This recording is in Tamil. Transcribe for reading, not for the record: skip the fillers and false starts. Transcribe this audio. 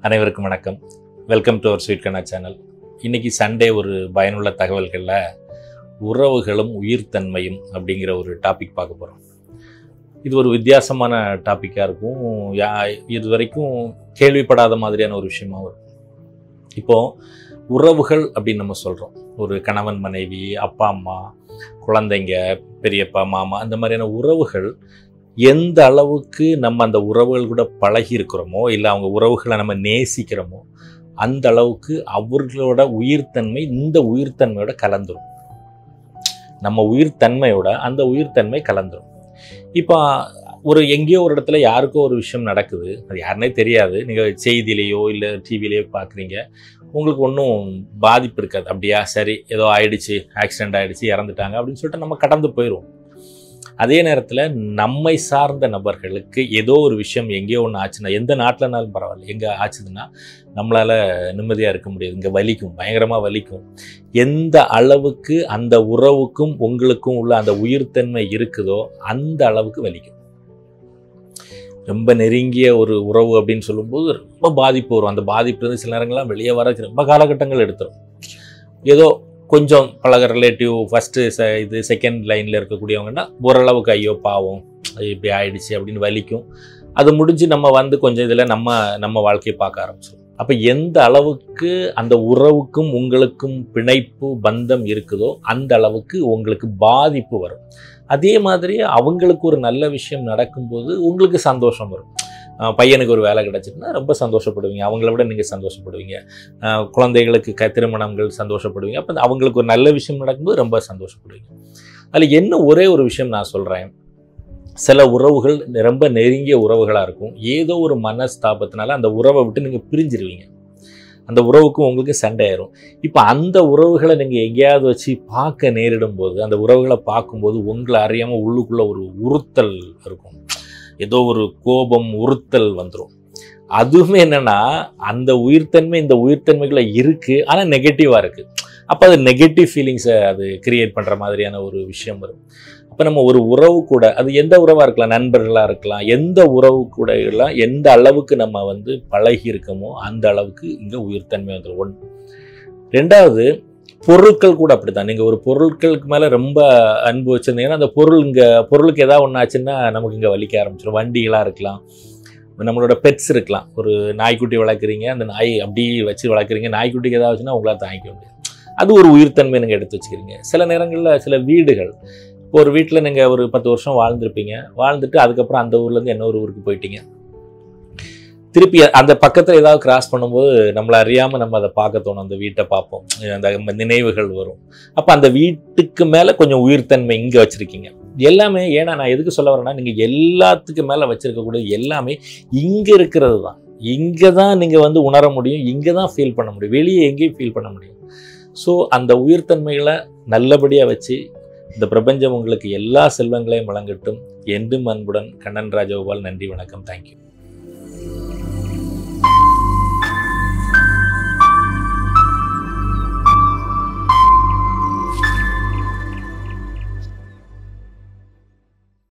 அனைவருக்கும் வணக்கம். Welcome to our sweet Kanna channel. இன்றைக்கி சண்டே ஒரு பயனுள்ள தகவல்களில் உறவுகளும் உயிர்த்தன்மையும் அப்படிங்கிற ஒரு டாபிக் பார்க்க போகிறோம். இது ஒரு வித்தியாசமான டாப்பிக்காக இருக்கும். இது வரைக்கும் கேள்விப்படாத மாதிரியான ஒரு விஷயமாக இருக்கும். இப்போது உறவுகள் அப்படின்னு நம்ம சொல்கிறோம். ஒரு கணவன் மனைவி, அப்பா அம்மா, குழந்தைங்க, பெரியப்பா மாமா, அந்த மாதிரியான உறவுகள் எந்த அளவுக்கு நம்ம அந்த உறவுகள் கூட பழகி இருக்கிறோமோ, இல்லை அவங்க உறவுகளை நம்ம நேசிக்கிறோமோ, அந்த அளவுக்கு அவர்களோட உயிர்த்தன்மை இந்த உயிர்த்தன்மையோட கலந்துரும். நம்ம உயிர்த்தன்மையோட அந்த உயிர்த்தன்மை கலந்துரும். இப்போ எங்கேயோ ஒரு இடத்துல யாருக்கோ ஒரு விஷயம் நடக்குது, அது யாருன்னே தெரியாது. நீங்கள் செய்தியிலையோ இல்லை டிவிலேயோ பார்க்குறீங்க, உங்களுக்கு ஒன்றும் பாதிப்பு இருக்காது. அப்படியா, சரி, ஏதோ ஆயிடுச்சு, ஆக்சிடெண்ட் ஆகிடுச்சு, இறந்துட்டாங்க அப்படின்னு சொல்லிட்டு நம்ம கடந்து போயிடுவோம். அதே நேரத்தில் நம்மை சார்ந்த நபர்களுக்கு ஏதோ ஒரு விஷயம் எங்கேயோ ஒன்று ஆச்சுன்னா, எந்த நாட்டிலனாலும் பரவாயில்ல, எங்கே ஆச்சுதுன்னா நம்மளால் நிம்மதியாக இருக்க முடியாது. இங்கே வலிக்கும், பயங்கரமாக வலிக்கும். எந்த அளவுக்கு அந்த உறவுக்கும் உங்களுக்கும் உள்ள அந்த உயிர்த்தன்மை இருக்குதோ அந்த அளவுக்கு வலிக்கும். ரொம்ப நெருங்கிய ஒரு உறவு அப்படின்னு சொல்லும்போது ரொம்ப பாதிப்பு வரும். அந்த பாதிப்பு வந்து சில நேரங்கள்லாம் வெளியே வர ரொம்ப காலகட்டங்கள் எடுத்துரும். ஏதோ கொஞ்சம் பழக ரிலேட்டிவ் ஃபஸ்ட்டு இது செகண்ட் லைனில் இருக்கக்கூடியவங்கன்னா ஓரளவுக்கு ஐயோ பாவம் இப்படி ஆயிடுச்சு அப்படின்னு வலிக்கும். அது முடிஞ்சு நம்ம வந்து கொஞ்சம் இதில் நம்ம வாழ்க்கையை பார்க்க ஆரம்பிச்சிடும். அப்போ எந்த அளவுக்கு அந்த உறவுக்கும் உங்களுக்கும் பிணைப்பு பந்தம் இருக்குதோ அந்த அளவுக்கு உங்களுக்கு பாதிப்பு வரும். அதே மாதிரி அவங்களுக்கு ஒரு நல்ல விஷயம் நடக்கும்போது உங்களுக்கு சந்தோஷம் வரும். பையனுக்கு ஒரு வேலை கிடச்சிட்டுனா ரொம்ப சந்தோஷப்படுவீங்க, அவங்கள விட நீங்கள் சந்தோஷப்படுவீங்க. குழந்தைகளுக்கு திருமணங்கள் சந்தோஷப்படுவீங்க. அப்போ அவங்களுக்கு ஒரு நல்ல விஷயம் நடக்கும்போது ரொம்ப சந்தோஷப்படுவீங்க. அதில் என்ன ஒரே ஒரு விஷயம் நான் சொல்கிறேன். சில உறவுகள் ரொம்ப நெருங்கிய உறவுகளாக இருக்கும். ஏதோ ஒரு மனஸ்தாபத்தினால அந்த உறவை விட்டு நீங்கள் பிரிஞ்சிருவீங்க. அந்த உறவுக்கும் உங்களுக்கு சண்டை ஆயிரும். இப்போ அந்த உறவுகளை நீங்கள் எங்கேயாவது வச்சு பார்க்க நேரிடும் போது, அந்த உறவுகளை பார்க்கும்போது உங்களை அறியாமல் உள்ளுக்குள்ளே ஒரு உறுத்தல் இருக்கும். ஏதோ ஒரு கோபம், உறுத்தல் வந்துடும். அதுவுமே என்னென்னா, அந்த உயிர்த்தன்மை இந்த உயிர்த்தன்மைகளை இருக்குது, ஆனால் நெகட்டிவாக இருக்குது. அப்போ அது நெகட்டிவ் ஃபீலிங்ஸை அது கிரியேட் பண்ணுற மாதிரியான ஒரு விஷயம் வரும். அப்போ நம்ம ஒரு உறவு கூட, அது எந்த உறவாக இருக்கலாம், நண்பர்களாக இருக்கலாம், எந்த உறவு கூட எல்லாம் எந்த அளவுக்கு நம்ம வந்து பழகி இருக்கோமோ அந்த அளவுக்கு இங்கே உயிர்த்தன்மை வந்துடும். ஒன்று. ரெண்டாவது, பொருட்கள் கூட அப்படி தான். நீங்கள் ஒரு பொருட்களுக்கு மேலே ரொம்ப அன்பு வச்சுருந்தீங்கன்னா அந்த பொருளுக்கு ஏதாவது ஒன்று ஆச்சுன்னா நமக்கு இங்கே வலிக்க ஆரம்பிச்சிடும். வண்டிகளாக இருக்கலாம், நம்மளோட பெட்ஸ் இருக்கலாம். ஒரு நாய்க்குட்டி வளர்க்குறீங்க, அந்த நாய் அப்படி வச்சு வளர்க்குறீங்க, நாய்க்குட்டிக்கு ஏதாவது ஆச்சுன்னா உங்களால் தாங்கிக்க முடியாது. அது ஒரு உயிர்த்தன்மை நீங்கள் எடுத்து வச்சுக்கிறீங்க. சில நேரங்களில் சில வீடுகள், இப்போ ஒரு வீட்டில் நீங்கள் ஒரு 10 வருஷம் வாழ்ந்துருப்பீங்க, வாழ்ந்துட்டு அதுக்கப்புறம் அந்த ஊர்லேருந்து இன்னொரு ஊருக்கு போயிட்டீங்க. திருப்பி அந்த பக்கத்தில் ஏதாவது கிராஸ் பண்ணும்போது நம்மளை அறியாமல் நம்ம அதை பார்க்க தோணும். அந்த வீட்டை பார்ப்போம், அந்த நினைவுகள் வரும். அப்போ அந்த வீட்டுக்கு மேலே கொஞ்சம் உயிர்த்தன்மை இங்கே வச்சுருக்கீங்க. எல்லாமே ஏன்னா நான் எதுக்கு சொல்ல வரேன்னா, நீங்கள் எல்லாத்துக்கு மேலே வச்சுருக்கக்கூடிய எல்லாமே இங்கே இருக்கிறது தான். இங்கே தான் நீங்கள் வந்து உணர முடியும், இங்கே தான் ஃபீல் பண்ண முடியும், வெளியே எங்கேயும் ஃபீல் பண்ண முடியும். ஸோ அந்த உயிர்த்தன்மைகளை நல்லபடியாக வச்சு இந்த பிரபஞ்சம் உங்களுக்கு எல்லா செல்வங்களையும் வழங்கட்டும். என்றும் அன்புடன் கண்ணன் ராஜகோபால். நன்றி, வணக்கம், தேங்க்யூ.